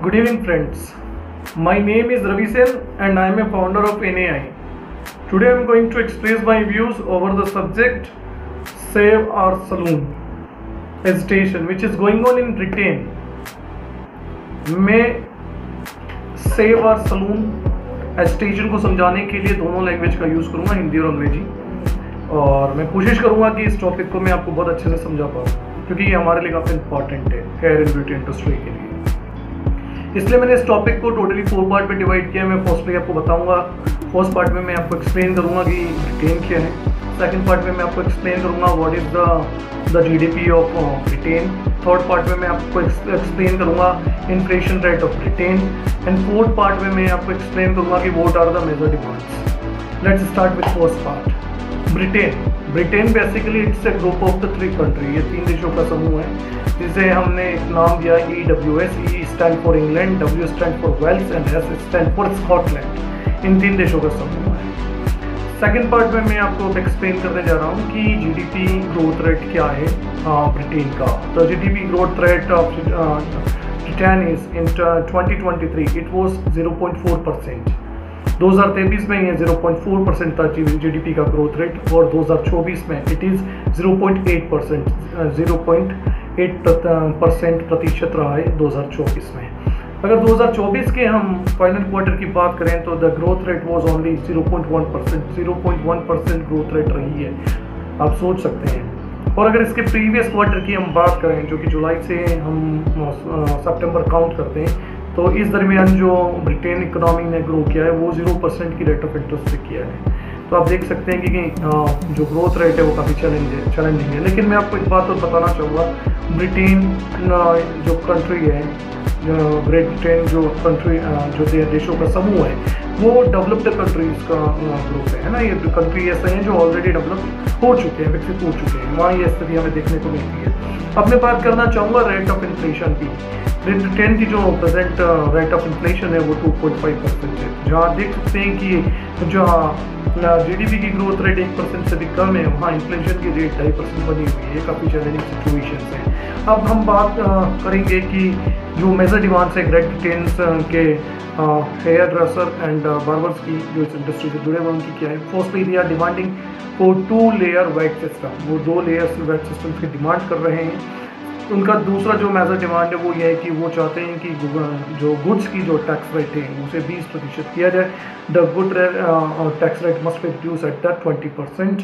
Good evening, friends. My name is Ravi Sen and I am a founder of NAI. Today I am going to express my views over the subject Save Our Saloon agitation which is going on in Britain. मैं Save Our Saloon agitation को समझाने के लिए दोनों language का use करूँगा, हिंदी और अंग्रेजी, और मैं कोशिश करूँगा कि इस टॉपिक को मैं आपको बहुत अच्छे से समझा पाऊँ क्योंकि ये हमारे लिए काफ़ी इंपॉर्टेंट है हेयर एंड ब्यूटी इंडस्ट्री के लिए। इसलिए मैंने इस टॉपिक को टोटली 4 पार्ट में डिवाइड किया। मैं फर्स्टली आपको बताऊंगा, फर्स्ट पार्ट में मैं आपको एक्सप्लेन करूंगा कि ब्रिटेन क्या है। सेकंड पार्ट में मैं आपको एक्सप्लेन करूंगा what is the GDP of Britain. Third part में मैं आपको एक्सप्लेन करूंगा inflation rate of Britain. And fourth part में मैं आपको एक्सप्लेन करूंगा कि what are the major demands. Let's start with first part. Britain basically it's a group of the 3 country. ये 3 देशों का समूह है जिसे हमने एक नाम दिया EWS। E stand for England, W stand for Wales and S stand for Scotland. इन 3 देशों का समूह है। सेकंड पार्ट में मैं आपको एक्सप्लेन करने जा रहा हूँ कि जीडीपी ग्रोथ रेट क्या है ब्रिटेन का। तो GDP growth rate of Britain is in 2023 it was 0.4%। 2023 में ये 0.4% था जीडीपी का ग्रोथ रेट, और 2024 में इट इज़ 0.8%, 0.8% प्रतिशत रहा है 2024 में। अगर 2024 के हम फाइनल क्वार्टर की बात करें तो the growth rate was only 0.1%, 0.1% growth rate रही है, आप सोच सकते हैं। और अगर इसके प्रीवियस क्वार्टर की हम बात करें जो कि जुलाई से हम सितंबर काउंट करते हैं, तो इस दरमियान जो ब्रिटेन इकोनॉमी ने ग्रो किया है वो 0% की रेट ऑफ इंटरेस्ट से किया है। तो आप देख सकते हैं कि जो ग्रोथ रेट है वो काफ़ी चैलेंजिंग है। लेकिन मैं आपको एक बात और बताना चाहूँगा, ब्रिटेन जो कंट्री है, ग्रेट ब्रिटेन जो कंट्री जो देशों का समूह है वो डेवलप्ड कंट्रीज़ का ग्रुप है ना। ये कंट्री ऐसे हैं जो ऑलरेडी डेवलप हो चुके हैं, विकसित हो चुके हैं, वहाँ ये स्थिति हमें देखने को मिलती है। अब मैं बात करना चाहूँगा रेट ऑफ इन्फ्लेशन की। ब्रिटेन की जो प्रेजेंट रेट ऑफ इन्फ्लेशन है वो 2.5% है, जहाँ देख सकते हैं कि जहाँ जीडीपी की ग्रोथ रेट 1% से भी कम है, वहाँ इन्फ्लेशन की रेट 2.5% बनी हुई है। काफ़ी चैलेंजिंग सिचुएशन है। अब हम बात करेंगे कि जो मेजर डिमांड्स है ग्रेट ब्रिटेन के हेयर ड्रेसर एंड बार्बर्स की जो इस इंडस्ट्री से जुड़े हुए उनकी क्या है। Firstly they are demanding for 2 layer weight system. वो 2 लेयर्स वेट सिस्टम की डिमांड कर रहे हैं। उनका दूसरा जो मेजर डिमांड है वो ये है कि वो चाहते हैं कि जो गुड्स की जो टैक्स रेट है उसे 20% किया जाए। The good tax rate must be reduce at the 20%।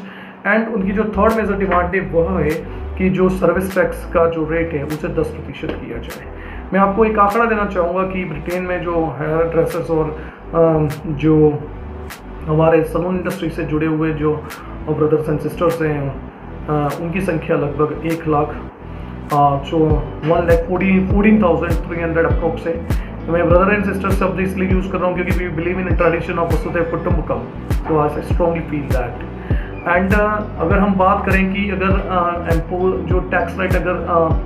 And उनकी जो थर्ड मेजर डिमांड है वह है कि जो सर्विस टैक्स का जो रेट है उसे 10% किया जाए। मैं आपको एक आंकड़ा देना चाहूँगा कि ब्रिटेन में जो हेयर ड्रेसर्स और जो हमारे सलून इंडस्ट्री से जुड़े हुए जो ब्रदर्स एंड सिस्टर्स हैं उनकी संख्या लगभग 1 लाख जो 1,14,300 अप्रोक्स है। तो मैं ब्रदर एंड सिस्टर शब्द इसलिए यूज़ कर रहा हूँ क्योंकि we believe in tradition of वसुधैव कुटुंबकम, तो I strongly feel that. And अगर हम बात करें कि अगर जो टैक्स रेट अगर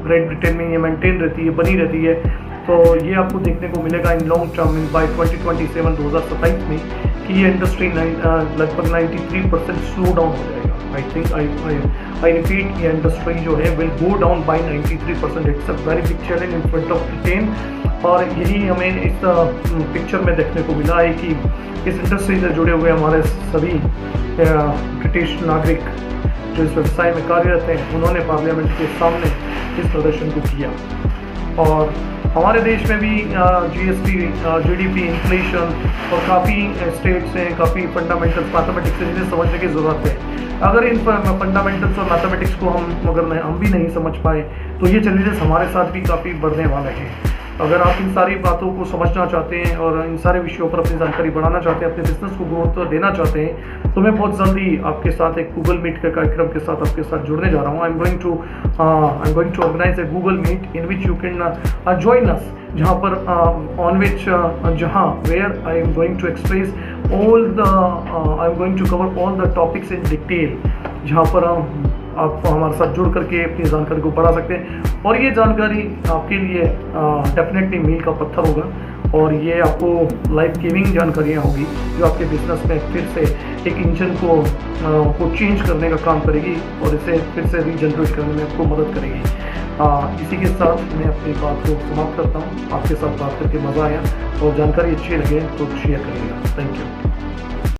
ग्रेट ब्रिटेन में ये मेंटेन रहती है, बनी रहती है, तो ये आपको देखने को मिलेगा इन लॉन्ग टर्म में बाय 2027 2027 में कि ये इंडस्ट्री लगभग 93% स्लो डाउन हो जाएगा। आई रिपीट, ये इंडस्ट्री जो है will go down by 93%। It's a very big challenge in front of Britain, और यही हमें इस पिक्चर में देखने को मिला है कि इस इंडस्ट्री से जुड़े हुए हमारे सभी ब्रिटिश नागरिक जो इस व्यवसाय में कार्यरत हैं उन्होंने पार्लियामेंट के सामने इस प्रदर्शन को किया। और हमारे देश में भी GST, GDP, इन्फ्लेशन और काफ़ी स्टेट्स हैं, काफ़ी फंडामेंटल्स मैथमेटिक्स है जिन्हें समझने की ज़रूरत है। अगर इन फंडामेंटल्स और मैथमेटिक्स को हम भी नहीं समझ पाए तो ये चैलेंजेस हमारे साथ भी काफ़ी बढ़ने वाले हैं। अगर आप इन सारी बातों को समझना चाहते हैं और इन सारे विषयों पर अपनी जानकारी बढ़ाना चाहते हैं, अपने बिजनेस को ग्रोथ देना चाहते हैं, तो मैं बहुत जल्दी आपके साथ एक गूगल मीट के कार्यक्रम के साथ आपके साथ जुड़ने जा रहा हूँ। I am going to organise a Google Meet in which you can join us, जहाँ पर where I am going to express I am going to cover all the topics in detail, जहाँ पर आप हमारे साथ जुड़ करके अपनी जानकारी को बढ़ा सकते हैं। और ये जानकारी आपके लिए डेफिनेटली मील का पत्थर होगा, और ये आपको लाइफ गिविंग जानकारियाँ होगी जो आपके बिजनेस में फिर से एक इंजन को चेंज करने का काम करेगी और इसे फिर से रीजनरेट करने में आपको मदद करेगी। इसी के साथ मैं अपनी बात को समाप्त करता हूँ। आपके साथ बात करके मज़ा आया और जानकारी अच्छी लगे तो शेयर करिएगा। Thank you.